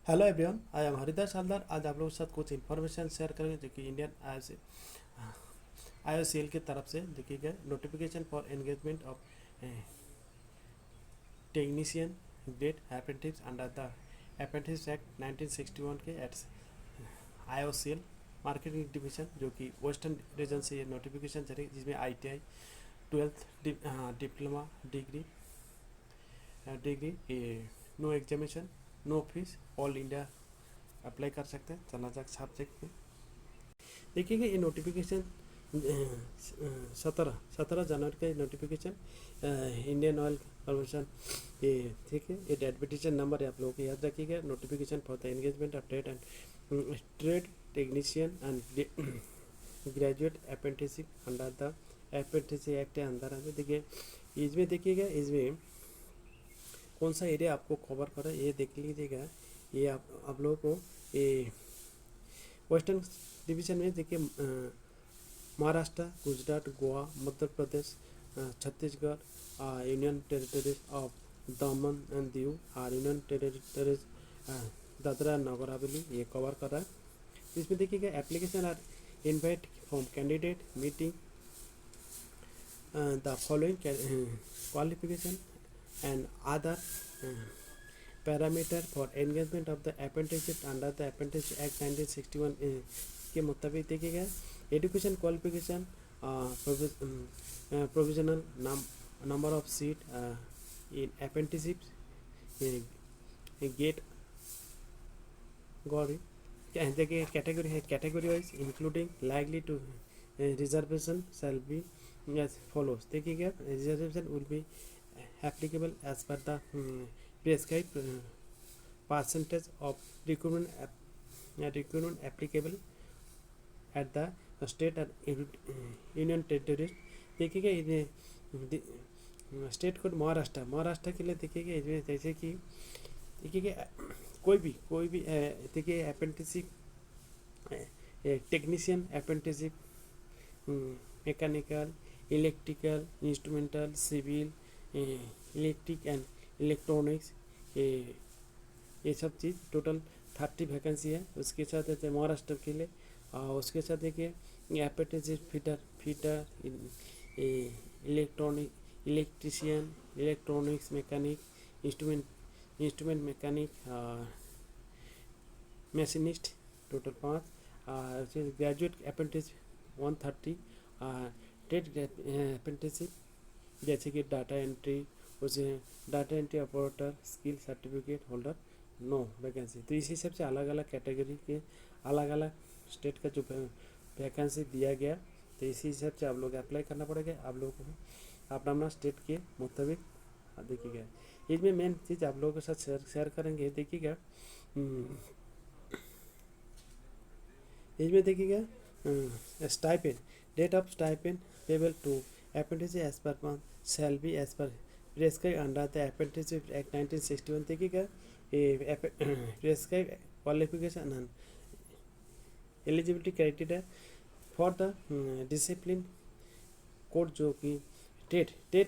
Hello everyone, I am Haridas Haldar. आज आप लोगों के साथ कुछ इन्फॉर्मेशन शेयर करेंगे जो कि इंडियन IOCL की तरफ से देखिए notification for engagement of technician grade apprentice under the apprentice act 1961 के एट्स IOCL मार्केटिंग डिवीजन जो कि वेस्टर्न रीजन से ये नोटिफिकेशन जारी, जिसमें ITI 12th diploma degree no examination, no fees, all India apply कर सकते हैं चार सब्जेक्ट में। देखिएगा ये नोटिफिकेशन 17 जनवरी का नोटिफिकेशन इंडियन ऑयल कॉर्पोरेशन, ये ठीक है। ये एडवर्टीजमेंट नंबर है, आप लोगों को याद रखिएगा। Notification for the engagement of trade technician and graduate apprenticeship under the apprenticeship act के अंदर है। देखिए इसमें देखिएगा, इसमें कौन सा एरिया आपको कवर करा ये देख लीजिएगा। ये आप लोगों को ये वेस्टर्न डिवीजन में देखिए Maharashtra, Gujarat, Goa, Madhya Pradesh, Chhattisgarh, union territories of Daman and Diu और यूनियन टेरिटरीज दादरा नगर हवेली ये कवर कर रहा है। इसमें देखिएगा application are invite from candidate meeting the following qualification and other parameter for engagement of the apprenticeship under the apprentice act 1961 के मुताबिक देखिएगा education qualification, provisional number of seat in apprenticeship get god देखिए category है, category wise including likely to reservation shall be as follows. देखिएगा reservation will be applicable as per the prescribed percentage of recruitment applicable at the state and union territories। देखिएगा इन्हें state code Maharashtra के लिए देखिएगा इसमें जैसे कि देखिएगा कोई भी देखिए apprenticeship technician apprenticeship mechanical, electrical, instrumental, civil, electric and electronics, ये सब चीज़ टोटल 30 वैकेंसी है। उसके साथ महाराष्ट्र के लिए और उसके साथ देखिए apprenticeship fitter electrician, electronics mechanic, instrument mechanic, machinist total 5। Graduate apprentice 130, trade apprenticeship जैसे कि डाटा एंट्री, उसे data entry operator, skill certificate holder, no vacancy. तो इसी हिसाब से अलग अलग कैटेगरी के अलग अलग स्टेट का जो वैकेंसी दिया गया, तो इसी हिसाब से आप लोग अप्लाई करना पड़ेगा। आप लोगों को अपना स्टेट के मुताबिक देखिएगा। इसमें मेन चीज़ आप लोगों के साथ शेयर करेंगे। देखिएगा इसमें देखिएगा stipend, date of stipend payable to apprenticeship as per month shall be as per prescribed under the Apprenticeship Act 1961। देखिएगा prescribed qualification and eligibility criteria for the discipline code जो कि ट्रेड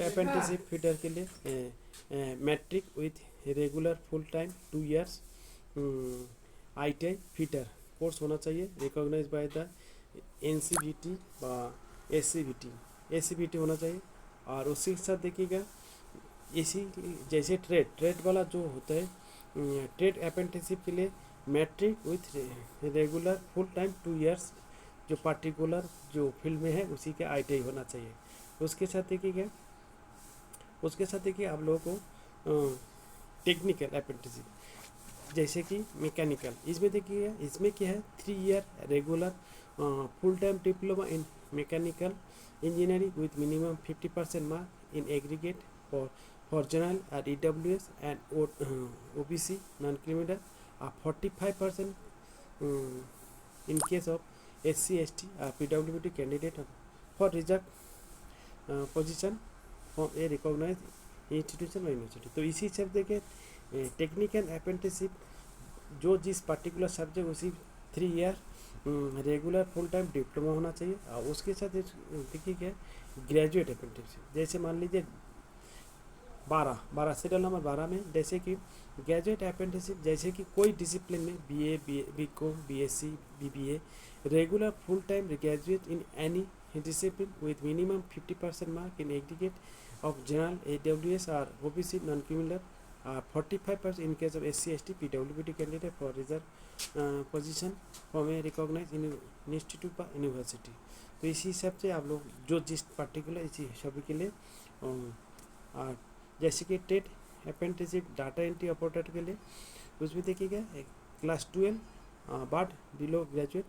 अप्रेंटिसशिप फिटर के लिए matric with regular full time 2 years ITI fitter course होना चाहिए, recognise by the NCVT व ACVT होना चाहिए। और उसी के साथ देखिएगा इसी जैसे ट्रेड वाला जो होता है ट्रेड अप्रेंटिसशिप के लिए matric with regular full time 2 years जो पार्टिकुलर जो फील्ड में है उसी का ITI होना चाहिए। उसके साथ देखिए आप लोगों को टेक्निकल अप्रेंटिसशिप जैसे कि मैकेनिकल, इसमें देखिए इसमें क्या है 3 year regular full time diploma in mechanical engineering with minimum 50% mark in aggregate for general at EWS and OBC non-criminal, 45% in case of SC ST PWD candidate for reserved position from a recognized institution or university। तो इसी सब देखिए technical apprenticeship जो जिस particular subject उसी 3 year regular full time diploma होना चाहिए। और उसके साथ देखिए क्या ग्रेजुएट अप्रेंटिसशिप, जैसे मान लीजिए 12 सीरियल नंबर 12 में जैसे कि ग्रेजुएट अप्रेंटिसशिप, जैसे कि कोई डिसिप्लिन में BA, BCom, BSc, BBA, regular full time graduate in any discipline with minimum 50% mark in aggregate of general AWS or OBC non-cumulative, 45% in case of SC, ST, PWBD candidate for reserve position from a recognized institute or university। तो इसी हिसाब से आप लोग जो जिस particular इसी सभी के लिए जैसे कि टेट अप्रेंटिसशिप डाटा एंट्री ऑपरेटर के लिए उसमें देखिएगा क्लास 12 बाद बिलो ग्रेजुएट,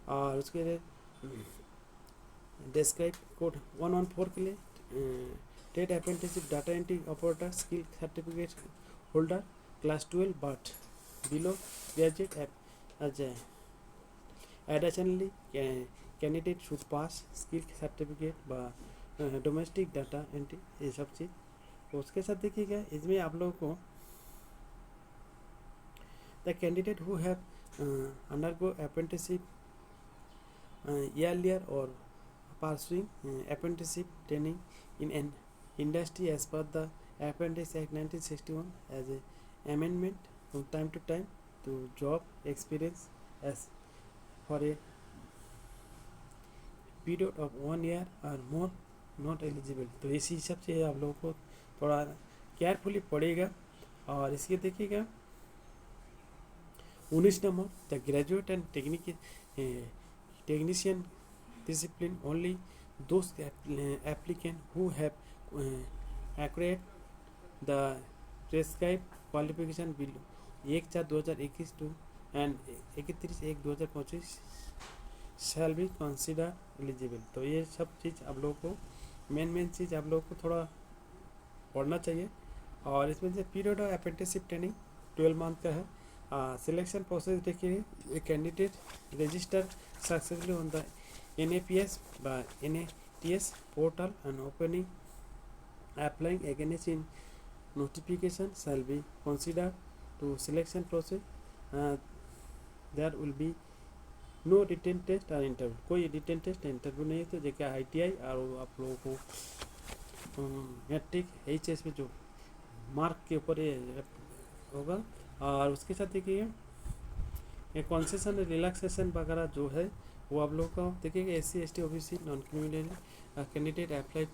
और उसके लिए डिस्क्राइब कोड 114 के लिए टेट apprenticeship data entry operator skill certificate holder class 12 but below graduate अजय। Additionally candidate should pass skill certificate व डोमेस्टिक डाटा एंट्री, ये सब चीज़। उसके साथ देखिएगा इसमें आप लोगों को the candidate who have undergo apprenticeship earlier or pursuing apprenticeship training in an industry as per the Apprentice Act 1961 as a amendment from time to time to job experience as for a period of 1 year or more not eligible। तो इसी हिसाब से आप लोगों को थोड़ा carefully पड़ेगा। और इसके देखिएगा 19 number the graduate and technician discipline only those applicant who have acquired the prescribed qualification below 1/4/2021 to and 31/1/2025 shall be considered eligible। तो ये सब चीज़ आप लोगों को मेन चीज़ आप लोगों को थोड़ा पढ़ना चाहिए। और इसमें जो period of apprenticeship training 12 month का है। सिलेक्शन प्रोसेस देखिए candidate register successfully on the NAPS by NATS portal and opening applying against in notification shall be considered to selection process। there will be no written test or interview, कोई written test interview नहीं है। तो जैसे ITI और आप लोगों को matric HS में जो मार्क के ऊपर ये होगा। और उसके साथ देखिए ये कंसेशन रिलैक्सेशन वगैरह जो है वो आप लोग का देखिएगा SC ST OBC non criminal candidate apply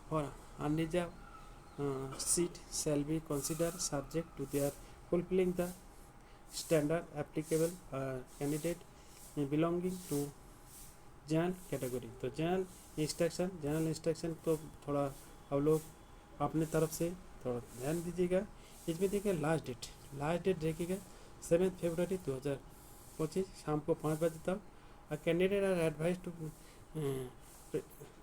for unreserve seat shall be consider subject to their fulfilling the standard applicable candidate belonging to general category. तो जनरल इंस्ट्रक्शन तो थोड़ा आप लोग अपने तरफ से थोड़ा ध्यान दीजिएगा। इसमें देखिए लास्ट डेट देखिएगा 7 फरवरी 2025 शाम को 5 बजे तक। Candidate are advise to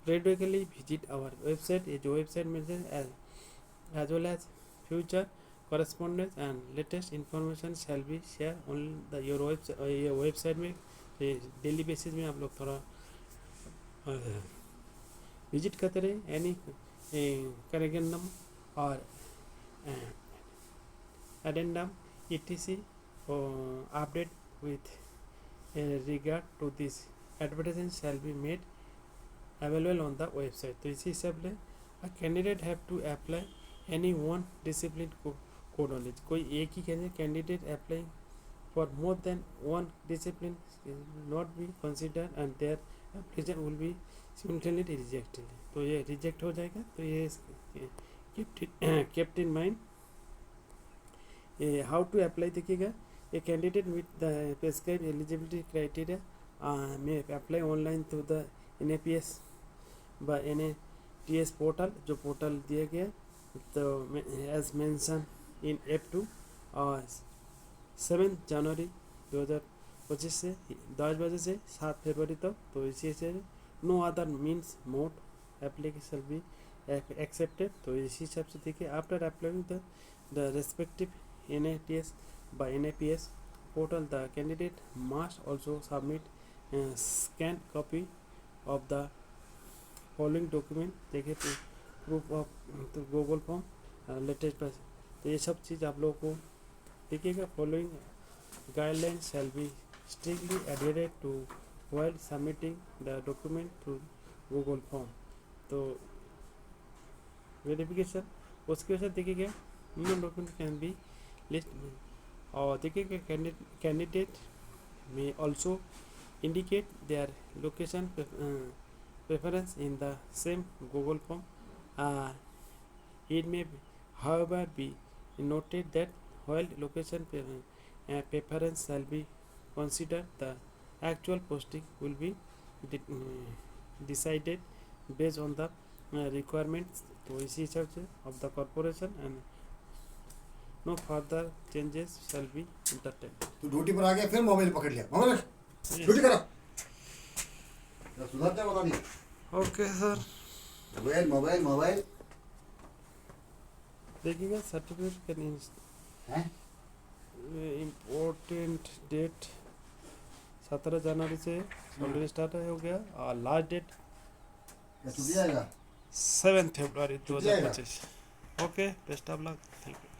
periodically visit our website, ये जो वेबसाइट में as well as future correspondence and latest information shall be shared on the your website में। डेली बेसिस में आप लोग थोड़ा विजिट करते रहे। एनी करेक्शन और addendum etc update with regard to this advertisement shall be made available on the website। तो इसी हिसाब से a candidate have to apply any one discipline code only। कोई एक ही candidate applying for more than one discipline will not be considered and their application will be simultaneously rejected। तो ये reject हो जाएगा। तो ये kept in mind। How to apply देखिएगा a candidate with the prescribe eligibility criteria में apply online through the NAPS व NATS portal, जो पोर्टल दिया गया। तो एज मेंशन इन F2 और 7 जनवरी 2025 से 10 बजे से 7 फरवरी तक। तो इसी से no other means mode application be accepted. तो इसी हिसाब से देखिए after applying the respective NATS by NAPS portal the candidate must also submit a scanned copy of the following document। देखिए proof of Google form latest पर। तो ये सब चीज़ आप लोगों को देखिएगा। Following guidelines shall be strictly adhered to while submitting the document through Google form. तो वेरिफिकेशन। उसके बाद देखिएगा no document can be list और देखिएगा candidate may also indicate their location preference in the same Google form. It may, however, be noted that while location preference shall be considered, the actual posting will be decided based on the requirements तो इसी हिसाब से of the corporation and no further changes shall be entertained. तू duty पर आ गया फिर mobile पकड़ लिया, मोबाइल रख, ड्यूटी करो, सुधर जा, बता दिया। Okay sir. Mobile mobile mobile देखिएगा सर्टिफिकेट हैं? इम्पोर्टेंट डेट 17 जनवरी से ऑलरेडी स्टार्ट हो गया और लास्ट डेट क्या छुट्टी आएगा? 7 फरवरी 2025। Okay, best of luck, thank you.